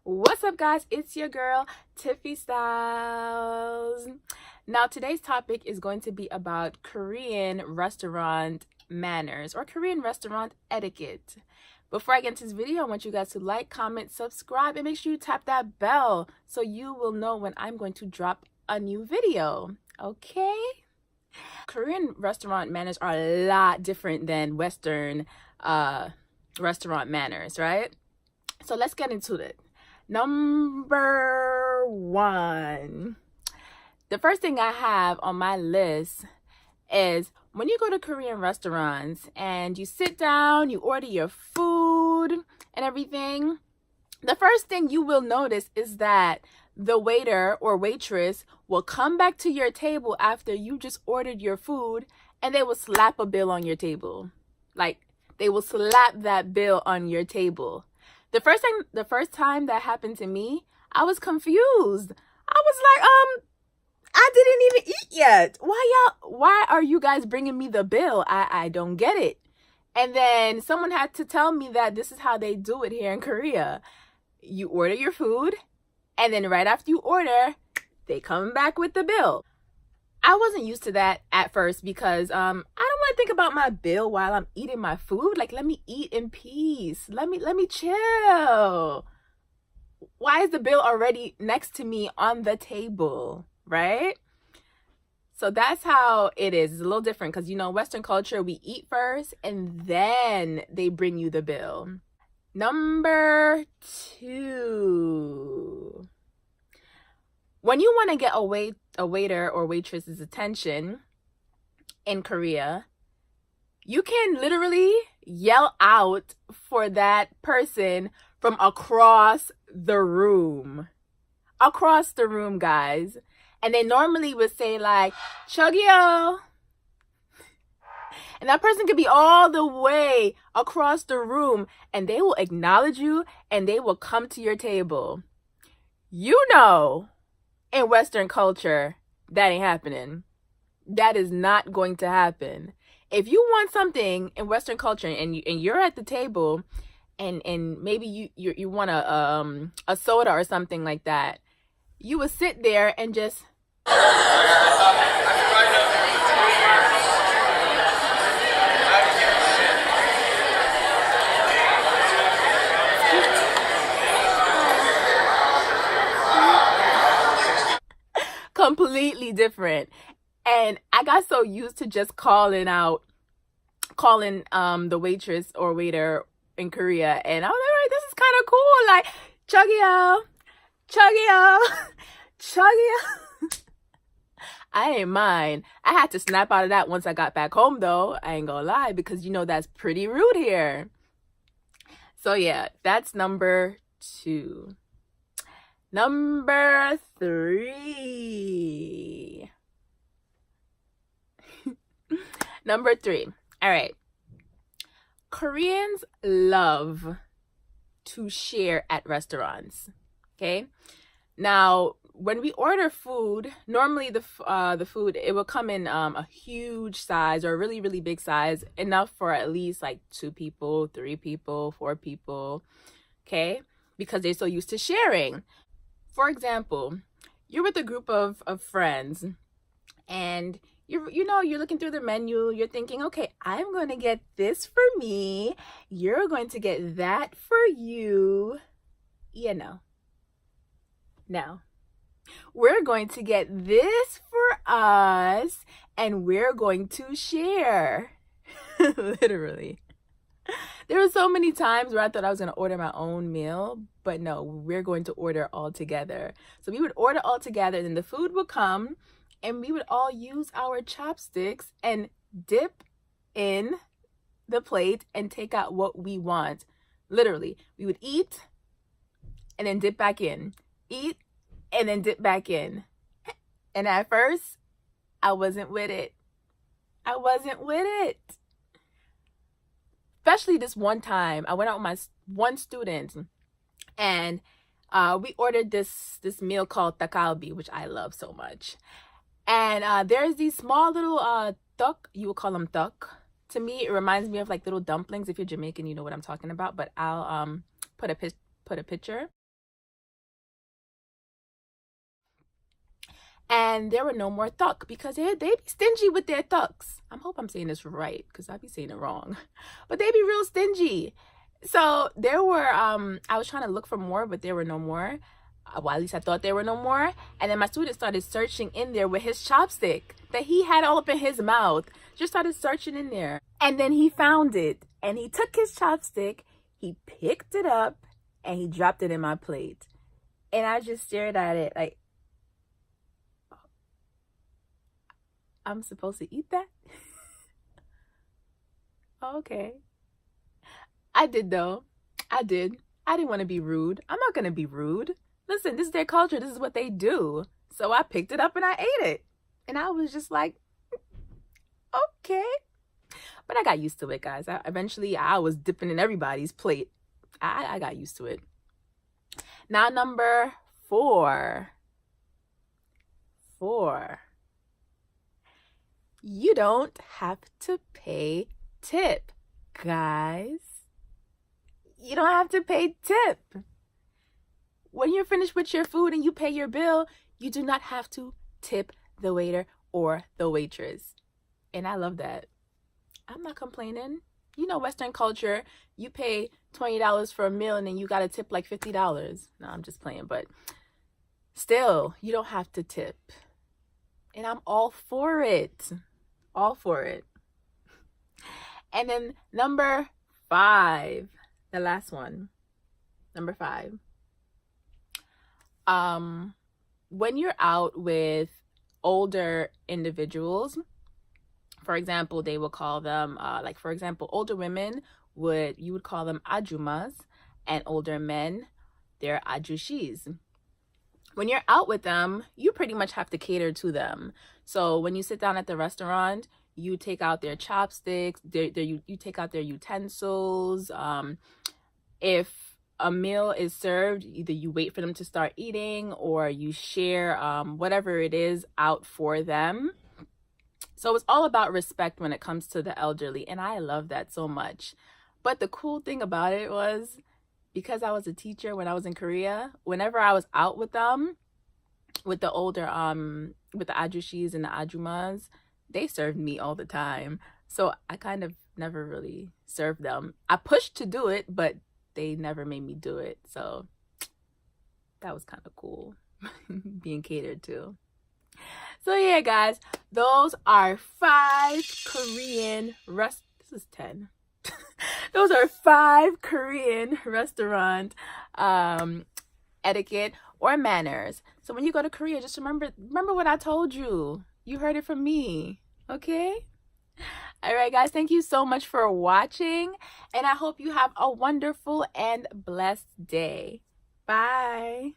What's up, guys? It's your girl Tiffy Styles. Now today's topic is going to be about Korean restaurant manners or Korean restaurant etiquette. Before I get into this video, I want you guys to like, comment, subscribe, and make sure you tap that bell so you will know when I'm going to drop a new video. Okay? Korean restaurant manners are a lot different than Western restaurant manners, right? So let's get into it. Number one. The first thing I have on my list is when you go to Korean restaurants and you sit down, you order your food and everything, the first thing you will notice is that the waiter or waitress will come back to your table after you just ordered your food and they will slap a bill on your table. Like, they will slap that bill on your table. The first time that happened to me, I was confused. I was like, I didn't even eat yet. Why are you guys bringing me the bill? I don't get it. And then someone had to tell me that this is how they do it here in Korea. You order your food, and then right after you order, they come back with the bill. I wasn't used to that at first because I don't want to think about my bill while I'm eating my food. Like, let me eat in peace. Let me chill. Why is the bill already next to me on the table, right? So that's how it is. It's a little different because, you know, Western culture, we eat first and then they bring you the bill. Number two. When you want to get a waiter or waitress's attention in Korea, you can literally yell out for that person from across the room. Across the room, guys. And they normally would say like, "Chugyo." And that person could be all the way across the room and they will acknowledge you and they will come to your table. You know, in Western culture, that ain't happening. That is not going to happen. If you want something in Western culture and you're at the table and maybe you want a soda or something like that, you would sit there and just completely different. And I got so used to just calling the waitress or waiter in Korea, and I was like, this is kind of cool, like, "Chugyo, chugyo, chugyo." I ain't mind. I had to snap out of that once I got back home, though. I ain't gonna lie, because you know that's pretty rude here. So yeah, that's number two. Number three. Number three. All right. Koreans love to share at restaurants. Okay. Now, when we order food, normally the food, it will come in a huge size or a really, really big size, enough for at least like 2 people, 3 people, 4 people. Okay. Because they're so used to sharing. For example, you're with a group of friends and you're looking through the menu, you're thinking, okay, I'm going to get this for me, you're going to get that for you. No. We're going to get this for us and we're going to share. Literally. There were so many times where I thought I was going to order my own meal, but no, we're going to order all together. So we would order all together, and then the food would come, and we would all use our chopsticks and dip in the plate and take out what we want. Literally, we would eat and then dip back in. Eat and then dip back in. And at first, I wasn't with it. Especially this one time, I went out with my one student, and we ordered this meal called takalbi, which I love so much. And there's these small little tuk, you would call them tuk. To me, it reminds me of like little dumplings. If you're Jamaican, you know what I'm talking about. But I'll put a picture. And there were no more thuck because they be stingy with their thucks. I hope I'm saying this right because I be saying it wrong. But they be real stingy. So there were, I was trying to look for more, but there were no more. Well, at least I thought there were no more. And then my student started searching in there with his chopstick that he had all up in his mouth. Just started searching in there. And then he found it. And he took his chopstick, he picked it up, and he dropped it in my plate. And I just stared at it like, I'm supposed to eat that? Okay. I did though. I did. I didn't want to be rude. I'm not going to be rude. Listen, this is their culture. This is what they do. So I picked it up and I ate it. And I was just like, okay. But I got used to it, guys. Eventually, I was dipping in everybody's plate. I got used to it. Now, number 4. You don't have to pay tip, guys. You don't have to pay tip. When you're finished with your food and you pay your bill, you do not have to tip the waiter or the waitress. And I love that. I'm not complaining. You know, Western culture, you pay $20 for a meal and then you got to tip like $50. No, I'm just playing, but still, you don't have to tip. And I'm all for it. All for it. And then number 5, the last one. Number 5. When you're out with older individuals, for example, they will call them, for example, older women you would call them ajumas, and older men, they're ajushis. When you're out with them, you pretty much have to cater to them. So when you sit down at the restaurant, you take out their chopsticks, you take out their utensils. If a meal is served, either you wait for them to start eating or you share whatever it is out for them. So it's all about respect when it comes to the elderly, and I love that so much. But the cool thing about it was, because I was a teacher when I was in Korea, whenever I was out with them, with the older, with the ajushis and the ajumas, they served me all the time. So I kind of never really served them. I pushed to do it, but they never made me do it. So that was kind of cool, being catered to. So yeah, guys, those are 5 Korean this is 10. Those are 5 Korean restaurant etiquette or manners. So when you go to Korea, just remember what I told you. You heard it from me, okay? All right, guys, thank you so much for watching, and I hope you have a wonderful and blessed day. Bye.